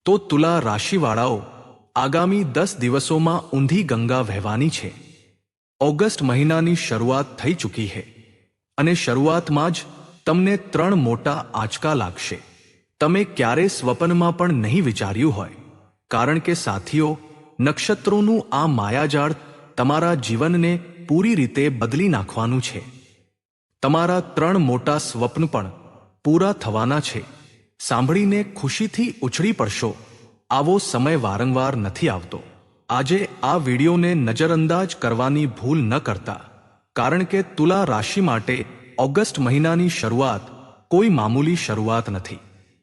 તો તુલા રાશિવાળાઓ, આગામી 10 દિવસોમાં ઊંધી ગંગા વહેવાની છે। ઓગસ્ટ મહિનાની શરૂઆત થઈ ચૂકી છે અને શરૂઆતમાં જ તમને 3 મોટા આંચકા લાગશે। તમે ક્યારે સ્વપ્નમાં પણ નહીં વિચાર્યું હોય, કારણ કે સાથીઓ, નક્ષત્રોનું આ માયાજાળ તમારા જીવનને પૂરી રીતે બદલી નાખવાનું છે। તમારા 3 મોટા સ્વપ્ન પણ પૂરા થવાના છે। સાંભળીને ખુશીથી ઉછળી પડશો। આવો સમય વારંવાર નથી આવતો। આજે આ વિડીયોને નજરઅંદાજ કરવાની ભૂલ ન કરતા, કારણ કે તુલા રાશિ માટે ઓગસ્ટ મહિનાની શરૂઆત કોઈ મામૂલી શરૂઆત નથી।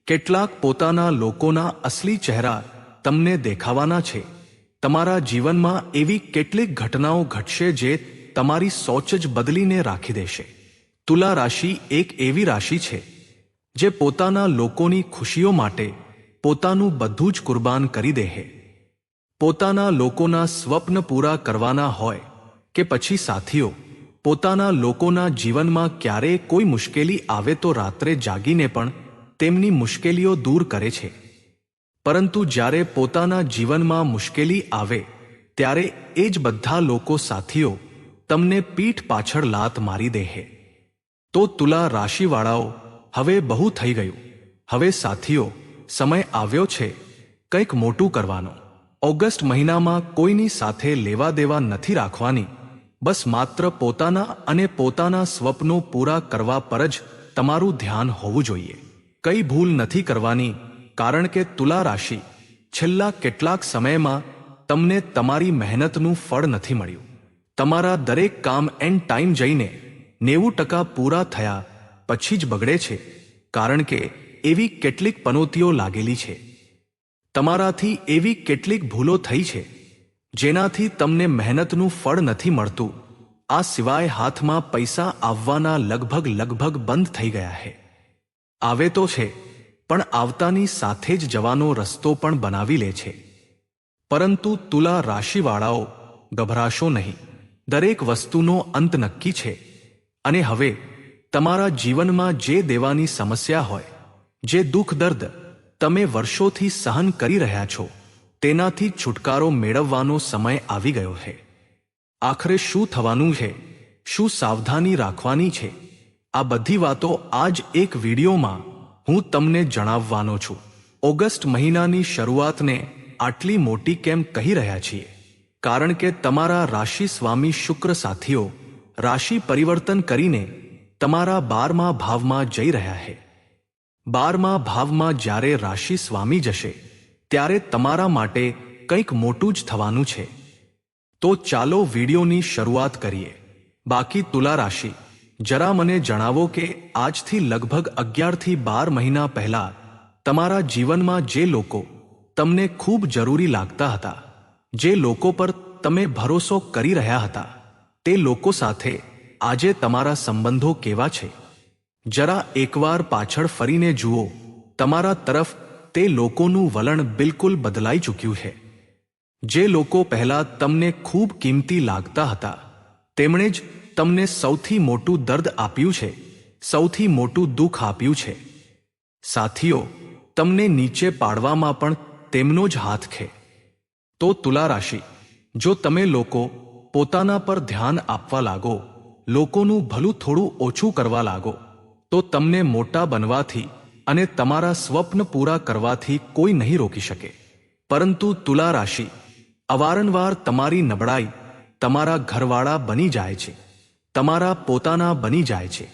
કેટલાક પોતાના લોકોના અસલી ચહેરા તમને દેખાવાના છે। તમારા જીવનમાં એવી કેટલીક ઘટનાઓ ઘટશે જે તમારી સોચ જ બદલીને રાખી દેશે। તુલા રાશિ એક એવી રાશિ છે જે પોતાના લોકોની ખુશીઓ માટે પોતાનું બધું જ કુરબાન કરી દે છે। પોતાના લોકોના સ્વપ્ન પૂરા કરવાના હોય કે પછી સાથીઓ, પોતાના લોકોના જીવનમાં ક્યારેય કોઈ મુશ્કેલી આવે તો રાત્રે જાગીને પણ તેમની મુશ્કેલીઓ દૂર કરે છે। પરંતુ જ્યારે પોતાના જીવનમાં મુશ્કેલી આવે ત્યારે એ જ બધા લોકો સાથીઓ તમને પીઠ પાછળ લાત મારી દે છે। તો તુલા રાશિવાળાઓ, હવે બહુ થઈ ગયું। હવે સાથીઓ, સમય આવ્યો છે કંઈક મોટું કરવાનો। ઓગસ્ટ મહિનામાં કોઈની સાથે લેવા દેવા નથી રાખવાની। બસ માત્ર પોતાના અને પોતાના સ્વપ્નો પૂરા કરવા પર જ તમારું ધ્યાન હોવું જોઈએ। કઈ ભૂલ નથી કરવાની, કારણ કે તુલા રાશિ, છેલ્લા કેટલાક સમયમાં તમને તમારી મહેનતનું ફળ નથી મળ્યું। તમારા દરેક કામ એન્ડ ટાઈમ જઈને 90% પૂરા થયા પછી જ બગડે છે, કારણ કે એવી કેટલીક પનોતીઓ લાગેલી છે। તમારાથી એવી કેટલીક ભૂલો થઈ છે જેનાથી તમને મહેનતનું ફળ નથી મળતું। આ સિવાય હાથમાં પૈસા આવવાના લગભગ બંધ થઈ ગયા છે। આવે તો છે, પણ આવતાની સાથે જ જવાનો રસ્તો પણ બનાવી લે છે। પરંતુ તુલા રાશિવાળાઓ, ગભરાશો નહીં। દરેક વસ્તુનો અંત નક્કી છે। અને હવે તમારા જીવનમાં જે દેવાની સમસ્યા હોય, જે દુઃખ દર્દ તમે વર્ષોથી સહન કરી રહ્યા છો, તેનાથી છુટકારો મેળવવાનો સમય આવી ગયો છે। આખરે શું થવાનું છે, શું સાવધાની રાખવાની છે, આ બધી વાતો આજ એક વિડીયોમાં હું તમને જણાવવાનો છું। ઓગસ્ટ મહિનાની શરૂઆતને આટલી મોટી કેમ કહી રહ્યા છીએ? કારણ કે તમારા રાશિ સ્વામી શુક્ર સાથીઓ રાશિ પરિવર્તન કરીને તમારા 12મા ભાવમાં જઈ રહ્યા છે। 12મા ભાવમાં જ્યારે રાશિ સ્વામી જશે ત્યારે તમારા માટે કંઈક મોટું જ થવાનું છે। તો ચાલો વિડીયોની શરૂઆત કરીએ। બાકી તુલા રાશિ, જરા મને જણાવો કે આજથી લગભગ 11 થી 12 મહિના પહેલા તમારા જીવનમાં જે લોકો તમને ખૂબ જરૂરી લાગતા હતા, જે લોકો પર તમે ભરોસો કરી રહ્યા હતા, તે લોકો સાથે આજે તમારા સંબંધો કેવા છે? જરા એકવાર પાછળ ફરીને જુઓ। તમારા તરફ તે લોકોનું વલણ બિલકુલ બદલાઈ ચૂક્યું છે। જે લોકો પહેલા તમને ખૂબ કિંમતી લાગતા હતા, તેમણે જ તમને સૌથી મોટું દર્દ આપ્યું છે, સૌથી મોટું દુઃખ આપ્યું છે। સાથીઓ, તમને નીચે પાડવામાં પણ તેમનો જ હાથ છે। તો તુલા રાશિ, જો તમે લોકો પોતાના પર ધ્યાન આપવા લાગો, લોકોનું ભલું થોડું ઓછું કરવા લાગો, તો તમને મોટા બનવાથી અને તમારા સ્વપ્ન પૂરા કરવાથી કોઈ નહીં રોકી શકે। પરંતુ તુલા રાશિ, અવારનવાર તમારી નબળાઈ તમારા ઘરવાળા બની જાય છે, તમારા પોતાના બની જાય છે।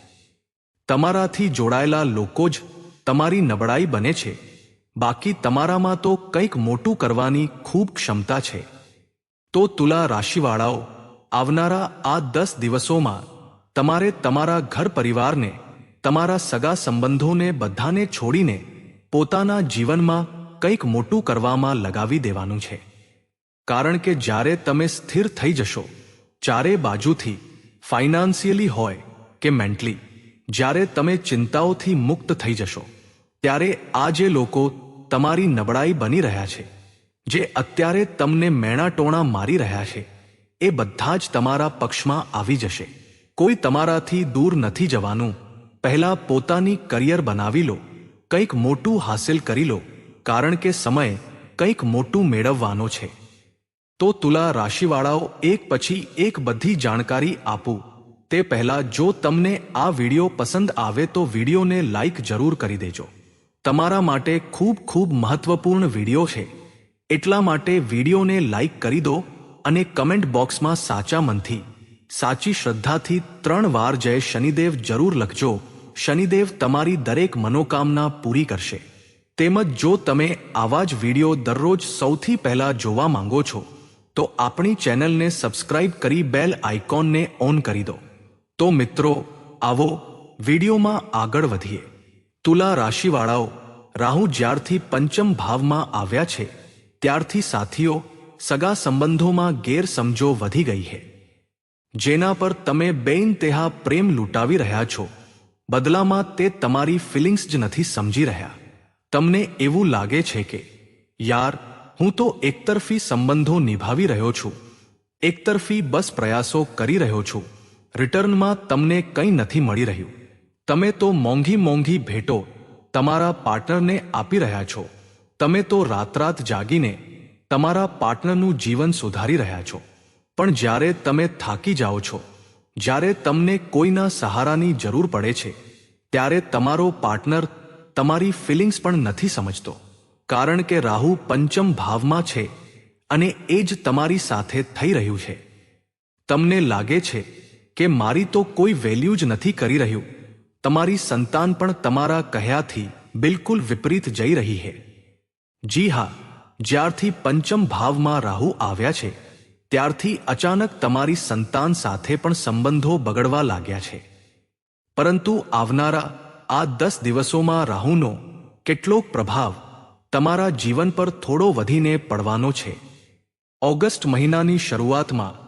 તમારાથી જોડાયેલા લોકો જ તમારી નબળાઈ બને છે। બાકી તમારામાં તો કંઈક મોટું કરવાની ખૂબ ક્ષમતા છે। તો તુલા રાશિવાળાઓ, આવનારા આ 10 દિવસોમાં તમારે તમારા ઘર પરિવારને, તમારા સગા સંબંધોને બધાને છોડીને પોતાના જીવનમાં કંઈક મોટું કરવામાં લગાવી દેવાનું છે। કારણ કે જ્યારે તમે સ્થિર થઈ જશો, ચારે બાજુથી, ફાઇનાન્શિયલી હોય કે મેન્ટલી, જ્યારે તમે ચિંતાઓથી મુક્ત થઈ જશો, ત્યારે આ જે લોકો તમારી નબળાઈ બની રહ્યા છે, જે અત્યારે તમને મેણાટોણા મારી રહ્યા છે, એ બધા જ તમારા પક્ષમાં આવી જશે। કોઈ તમારાથી દૂર નથી જવાનું। પહેલા પોતાની કરિયર બનાવી લો, કંઈક મોટું હાંસિલ કરી લો, કારણ કે સમય કંઈક મોટું મેળવવાનો છે. તો તુલા રાશિવાળાઓ, એક પછી એક બધી જાણકારી આપું તે પહેલા જો તમને આ વિડીયો પસંદ આવે તો વિડીયોને લાઈક જરૂર કરી દેજો. તમારા માટે ખૂબ ખૂબ મહત્વપૂર્ણ વિડીયો છે, એટલા માટે વિડીયોને લાઈક કરી દો અને કમેન્ટ બોક્સમાં સાચા મનથી, સાચી શ્રદ્ધાથી 3 વાર જય શનિદેવ જરૂર લખજો. શનિદેવ તમારી દરેક મનોકામના પૂરી કરશે. તેમજ જો તમે આવા જ વિડીયો દરરોજ સૌથી પહેલા જોવા માંગો છો તો આપણી ચેનલને સબસ્ક્રાઇબ કરી બેલ આઇકોનને ઓન કરી દો. તો મિત્રો, આવો વિડીયોમાં આગળ વધીએ. તુલા રાશિવાળાઓ, રાહુ જ્યારથી પંચમ ભાવમાં આવ્યા છે ત્યારથી સાથીઓ, સગા સંબંધોમાં ગેરસમજો વધી ગઈ છે, જેના પર તમે બેઇન્તેહા પ્રેમ લૂંટાવી રહ્યા છો. બદલામાં તે તમારી ફિલિંગ્સ જ નથી સમજી રહ્યા. તમને એવું લાગે છે કે યાર, હું તો એકતરફી સંબંધો નિભાવી રહ્યો છું, એકતરફી બસ પ્રયાસો કરી રહ્યો છું, રિટર્નમાં તમને કંઈ નથી મળી રહ્યું. તમે તો મોંઘી મોંઘી ભેટો તમારા પાર્ટનરને આપી રહ્યા છો. તમે તો રાત જાગીને તમારા પાર્ટનરનું જીવન સુધારી રહ્યા છો. પણ જ્યારે તમે થાકી જાઓ છો, જ્યારે તમને કોઈના સહારાની જરૂર પડે છે, ત્યારે તમારો પાર્ટનર તમારી ફિલિંગ્સ પણ નથી સમજતો. કારણ કે રાહુ પંચમ ભાવમાં છે અને એ જ તમારી સાથે થઈ રહ્યું છે. તમને લાગે છે કે મારી તો કોઈ વેલ્યુ જ નથી કરી રહ્યું. તમારી સંતાન પણ તમારા કહ્યાથી બિલકુલ વિપરીત જઈ રહી છે. જી હા, જ્યારથી પંચમ ભાવમાં રાહુ આવ્યા છે ત્યારથી અચાનક તમારી સંતાન સાથે પણ સંબંધો બગડવા લાગ્યા છે. પરંતુ આવનારા આ 10 દિવસોમાં રાહુનો કેટલોક પ્રભાવ તમારા જીવન પર થોડો વધીને પડવાનો છે. ઓગસ્ટ મહિનાની શરૂઆતમાં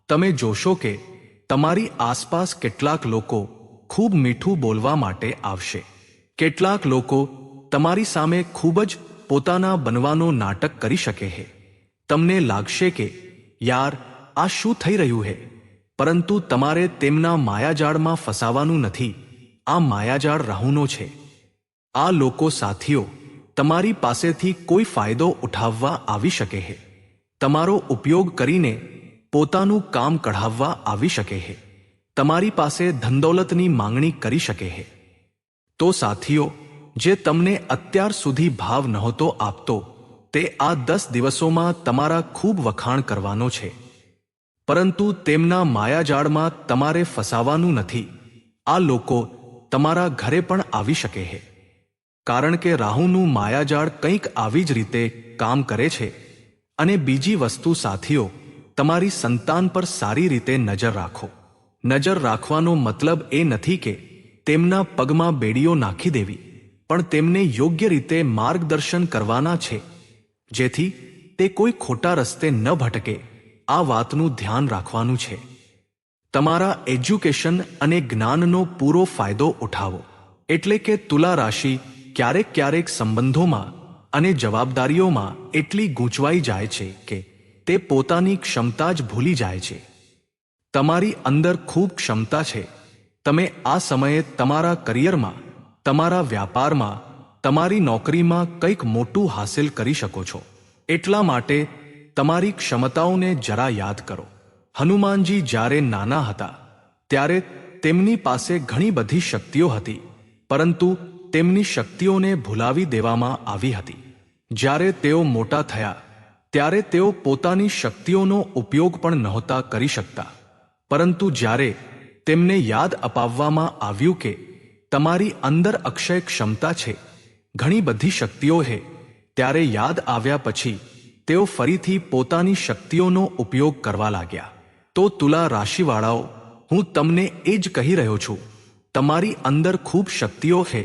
તમે જોશો કે તમારી આસપાસ કેટલાક લોકો ખૂબ મીઠું બોલવા માટે આવશે. કેટલાક લોકો તમારી સામે ખૂબ જ પોતાના બનવાનો નાટક કરી શકે છે. તમને લાગશે કે યાર, આ શું થઈ રહ્યું છે? પરંતુ તમારે તેમના માયાજાળમાં ફસાવાનું નથી. આ માયાજાળ રાહુનો છે. આ લોકો સાથીઓ તમારી પાસેથી કોઈ ફાયદો ઉઠાવવા આવી શકે છે. તમારો ઉપયોગ કરીને પોતાનું કામ કઢાવવા આવી શકે છે. તમારી પાસે ધનદૌલતની માંગણી કરી શકે છે. તો સાથીઓ, જે તમને અત્યાર સુધી ભાવ નહોતો આપતો તે આ 10 દિવસોમાં તમારા ખૂબ વખાણ કરવાનો છે. પરંતુ તેમના માયાજાળમાં તમારે ફસાવાનું નથી. આ લોકો તમારા ઘરે પણ આવી શકે છે. કારણ કે રાહુનું માયાજાળ કંઈક આવી જ રીતે કામ કરે છે. અને બીજી વસ્તુ સાથીઓ, તમારી સંતાન પર સારી રીતે નજર રાખો. નજર રાખવાનો મતલબ એ નથી કે તેમના પગમાં બેડીઓ નાખી દેવી, પણ તેમને યોગ્ય રીતે માર્ગદર્શન કરવાના છે, જેથી તે કોઈ ખોટા રસ્તે ન ભટકે. આ વાતનું ધ્યાન રાખવાનું છે. તમારા એજ્યુકેશન અને જ્ઞાનનો પૂરો ફાયદો ઉઠાવો. એટલે કે તુલા રાશિ ક્યારેક ક્યારેક સંબંધોમાં અને જવાબદારીઓમાં એટલી ગૂંચવાઈ જાય છે કે તે પોતાની ક્ષમતા જ ભૂલી જાય છે. તમારી અંદર ખૂબ ક્ષમતા છે. તમે આ સમયે તમારા કરિયરમાં, તમારા વ્યાપારમાં, તમારી નોકરીમાં કંઈક મોટું હાંસલ કરી શકો છો. એટલા માટે તમારી ક્ષમતાઓને જરા યાદ કરો. હનુમાનજી જ્યારે નાના હતા ત્યારે તેમની પાસે ઘણી બધી શક્તિઓ હતી, પરંતુ તેમની શક્તિઓને ભૂલાવી દેવામાં આવી હતી. જ્યારે તેઓ મોટા થયા ત્યારે તેઓ પોતાની શક્તિઓનો ઉપયોગ પણ નહોતા કરી શકતા. પરંતુ જ્યારે તેમને યાદ અપાવવામાં આવ્યું કે તમારી અંદર અક્ષય ક્ષમતા છે, ઘણી બધી શક્તિઓ છે, ત્યારે યાદ આવ્યા પછી તેઓ ફરીથી પોતાની શક્તિઓનો ઉપયોગ કરવા લાગ્યા. તો તુલા રાશિવાળાઓ, હું તમને એ જ કહી રહ્યો છું, તમારી અંદર ખૂબ શક્તિઓ છે,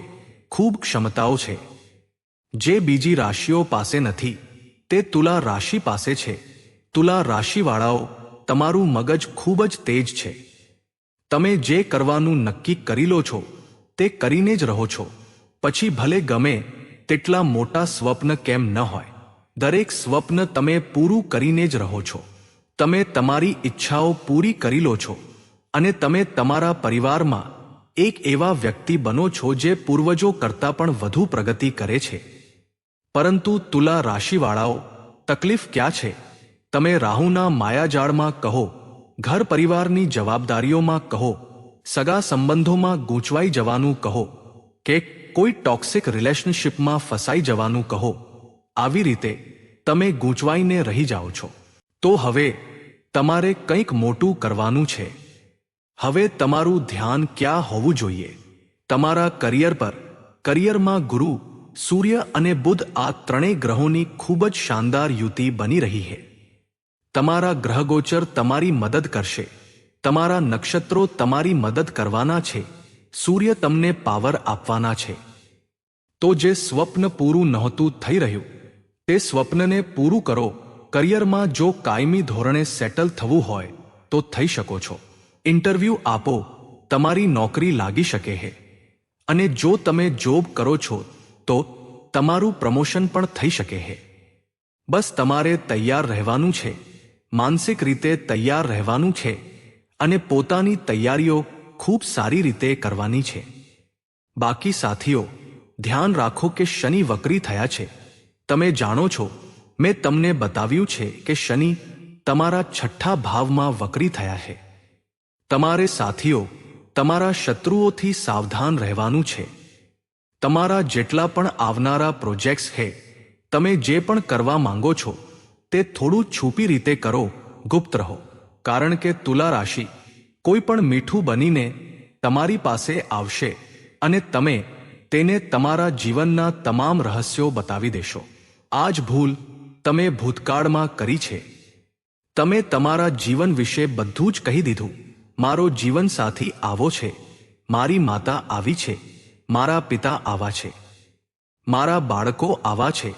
ખૂબ ક્ષમતાઓ છે, જે બીજી રાશિઓ પાસે નથી, તે તુલા રાશિ પાસે છે. તુલા રાશિવાળાઓ, તમારું મગજ ખૂબ જ તેજ છે. તમે જે કરવાનું નક્કી કરી લો છો તે કરીને જ રહો છો. પછી ભલે ગમે તેટલા મોટા સ્વપ્ન કેમ ન હોય, દરેક સ્વપ્ન તમે પૂરું કરીને જ રહો છો. તમે તમારી ઈચ્છાઓ પૂરી કરી લો છો અને તમે તમારા પરિવારમાં એક એવા વ્યક્તિ બનો છો જે પૂર્વજો કરતાં પણ વધુ પ્રગતિ કરે છે. પરંતુ તુલા રાશિવાળાઓ, તકલીફ ક્યાં છે? તમે રાહુના માયાજાળમાં કહો, ઘર પરિવારની જવાબદારીઓમાં કહો, સગા સંબંધોમાં ગૂંચવાઈ જવાનું કહો, કે કોઈ ટોક્સિક રિલેશનશિપમાં ફસાઈ જવાનું કહો, આવી રીતે તમે ગૂંચવાઈને રહી જાઓ છો. તો હવે તમારે કંઈક મોટું કરવાનું છે. હવે તમારું ધ્યાન ક્યાં હોવું જોઈએ? તમારા કરિયર પર. કરિયરમાં ગુરુ, સૂર્ય અને બુધ આ ત્રણેય ગ્રહોની ખૂબ જ શાનદાર યુતિ બની રહી છે. તમારા ગ્રહગોચર તમારી મદદ કરશે. તમારા નક્ષત્રો તમારી મદદ કરવાના છે. સૂર્ય તમને પાવર આપવાના છે. તો જે સ્વપ્ન પૂરું નહોતું થઈ રહ્યું તે સ્વપ્નને પૂરું કરો. કરિયરમાં જો કાયમી ધોરણે સેટલ થવું હોય તો થઈ શકો છો. ઇન્ટરવ્યૂ આપો, તમારી નોકરી લાગી શકે છે. અને જો તમે જોબ કરો છો તો તમારું પ્રમોશન પણ થઈ શકે છે. બસ તમારે તૈયાર રહેવાનું છે, માનસિક રીતે તૈયાર રહેવાનું છે અને પોતાની તૈયારીઓ ખૂબ સારી રીતે કરવાની છે. બાકી સાથીઓ, ધ્યાન રાખો કે શનિ વક્રી થયા છે. તમે જાણો છો, મેં તમને બતાવ્યું છે કે શનિ તમારા 6થા ભાવમાં વક્રી થયા છે. તમારે સાથીઓ, તમારા શત્રુઓથી સાવધાન રહેવાનું છે. તમારા જેટલા પણ આવનારા પ્રોજેક્ટ્સ છે, તમે જે પણ કરવા માંગો છો તે થોડું છુપી રીતે કરો, ગુપ્ત રહો. કારણ કે તુલા રાશિ કોઈ પણ મીઠું બનીને તમારી પાસે આવશે અને તમે તેને તમારા જીવનના તમામ રહસ્યો બતાવી દેશો. આ જ ભૂલ તમે ભૂતકાળમાં કરી છે. તમે તમારા જીવન વિશે બધું જ કહી દીધું. મારો જીવનસાથી આવો છે, મારી માતા આવી છે, મારા પિતા આવા છે, મારા બાળકો આવા છે,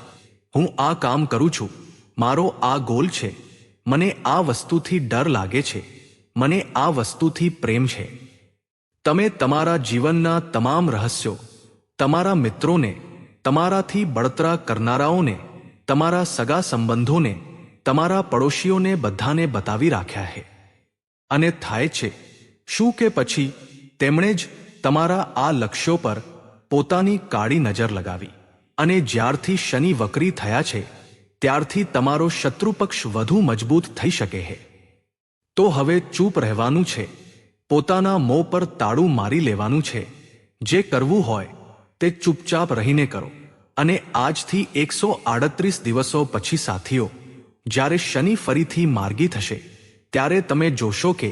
હું આ કામ કરું છું, મારો આ ગોલ છે, મને આ વસ્તુથી ડર લાગે છે, મને આ વસ્તુથી પ્રેમ છે. તમે તમારા જીવનના તમામ રહસ્યો તમારા મિત્રોને, તમારાથી બળતરા કરનારાઓને, તમારા સગા સંબંધોને, તમારા પડોશીઓને બધાને બતાવી રાખ્યા છે. અને થાય છે શું કે પછી તેમણે જ તમારા આ લક્ષ્યો પર પોતાની કાળી નજર લગાવી. અને જ્યારથી શનિ વક્રી થયા છે ત્યારથી તમારો શત્રુપક્ષ વધુ મજબૂત થઈ શકે છે. તો હવે ચૂપ રહેવાનું છે, પોતાના મોં પર તાળું મારી લેવાનું છે. જે કરવું હોય તે ચૂપચાપ રહીને કરો. અને આજથી 138 દિવસો પછી સાથીઓ, જ્યારે શનિ ફરીથી માર્ગી થશે ત્યારે તમે જોશો કે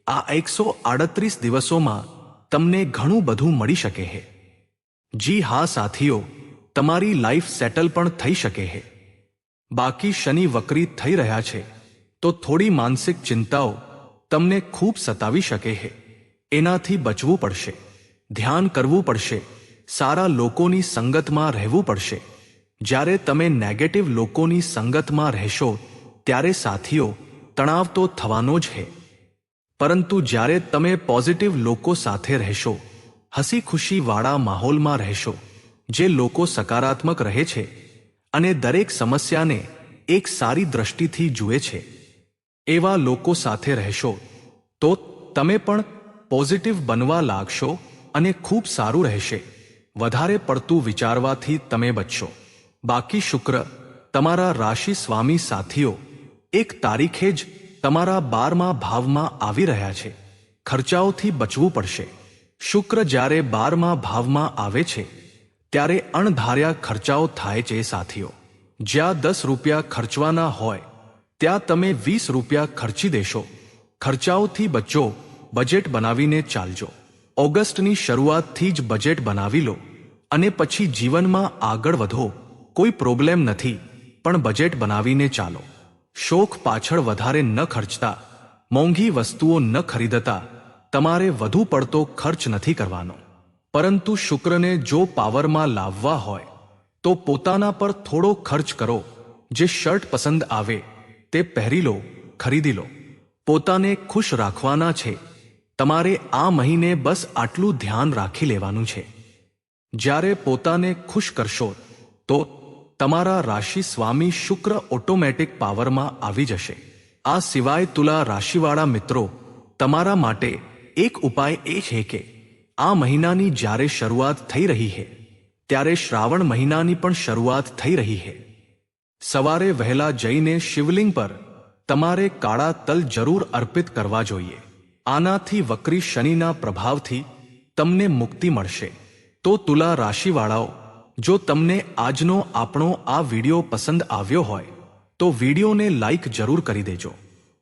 આ 138 દિવસોમાં તમને ઘણું બધું મળી શકે છે. જી હા સાથીઓ, તમારી લાઈફ સેટલ પણ થઈ શકે છે. બાકી શનિ વક્રી થઈ રહ્યા છે તો થોડી માનસિક ચિંતાઓ તમને ખૂબ સતાવી શકે છે. એનાથી બચવું પડશે, ધ્યાન કરવું પડશે, સારા લોકોની સંગતમાં રહેવું પડશે. જ્યારે તમે નેગેટિવ લોકોની સંગતમાં રહેશો ત્યારે સાથીઓ તણાવ તો થવાનો જ છે. પરંતુ જ્યારે તમે પોઝિટિવ લોકો સાથે રહેશો, હસી ખુશી વાળા માહોલમાં રહેશો, જે લોકો સકારાત્મક રહે છે અને દરેક સમસ્યાને એક સારી દ્રષ્ટિથી જુએ છે, એવા લોકો સાથે રહેશો તો તમે પણ પોઝિટિવ બનવા લાગશો અને ખૂબ સારું રહેશે. વધારે પડતું વિચારવાથી તમે બચશો. બાકી શુક્ર તમારા રાશિ સ્વામી સાથીઓ 1 તારીખે જ તમારા 12મા ભાવમાં આવી રહ્યા છે. ખર્ચાઓથી બચવું પડશે. શુક્ર જ્યારે 12મા ભાવમાં આવે છે ત્યારે અણધાર્યા ખર્ચાઓ થાય છે સાથીઓ. જ્યાં 10 રૂપિયા ખર્ચવાના હોય ત્યાં તમે 20 રૂપિયા ખર્ચી દેશો. ખર્ચાઓથી બચો, બજેટ બનાવીને ચાલજો. ઓગસ્ટની શરૂઆતથી જ બજેટ બનાવી લો અને પછી જીવનમાં આગળ વધો. કોઈ પ્રોબ્લેમ નથી, પણ બજેટ બનાવીને ચાલો. શોખ પાછળ વધારે ન ખર્ચતા, મોંઘી વસ્તુઓ ન ખરીદતા. તમારે વધુ પડતો ખર્ચ નથી કરવાનો. પરંતુ શુક્રને જો પાવરમાં લાવવા હોય તો પોતાના પર થોડો ખર્ચ કરો. જે શર્ટ પસંદ આવે તે પહેરી લો, ખરીદી લો. પોતાને ખુશ રાખવાના છે. તમારે આ મહિને બસ આટલું ધ્યાન રાખી લેવાનું છે. જ્યારે પોતાને ખુશ કરશો તો તમારા રાશિ સ્વામી શુક્ર ઓટોમેટિક પાવરમાં આવી જશે. આ સિવાય તુલા રાશિવાળા મિત્રો, તમારા માટે એક ઉપાય એ છે કે આ મહિનાની જ્યારે શરૂઆત થઈ રહી છે ત્યારે શ્રાવણ મહિનાની પણ શરૂઆત થઈ રહી છે. સવારે વહેલા જઈને શિવલિંગ પર તમારે કાળા તલ જરૂર અર્પિત કરવા જોઈએ. આનાથી વક્રી શનિના પ્રભાવથી તમને મુક્તિ મળશે. તો તુલા રાશિવાળાઓ, જો તમને આજનો આપણો આ વિડિયો પસંદ આવ્યો હોય તો વિડિયોને લાઈક જરૂર કરી દેજો.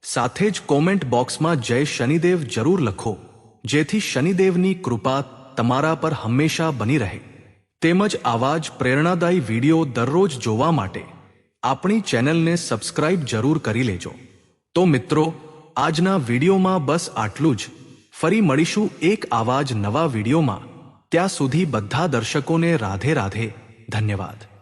સાથે જ કોમેન્ટ બોક્સમાં જય શનિદેવ જરૂર લખો, જેથી શનિદેવની કૃપા તમારા પર હંમેશા બની રહે. તેમજ આવા જ પ્રેરણાદાયી વિડિયો દરરોજ જોવા માટે આપણી ચેનલને સબસ્ક્રાઇબ જરૂર કરી લેજો. તો મિત્રો, આજના વિડિયોમાં બસ આટલું જ. ફરી મળીશું એક આવા જ નવા વિડિયોમાં. ત્યાં સુધી બધા દર્શકોને રાધે રાધે. ધન્યવાદ.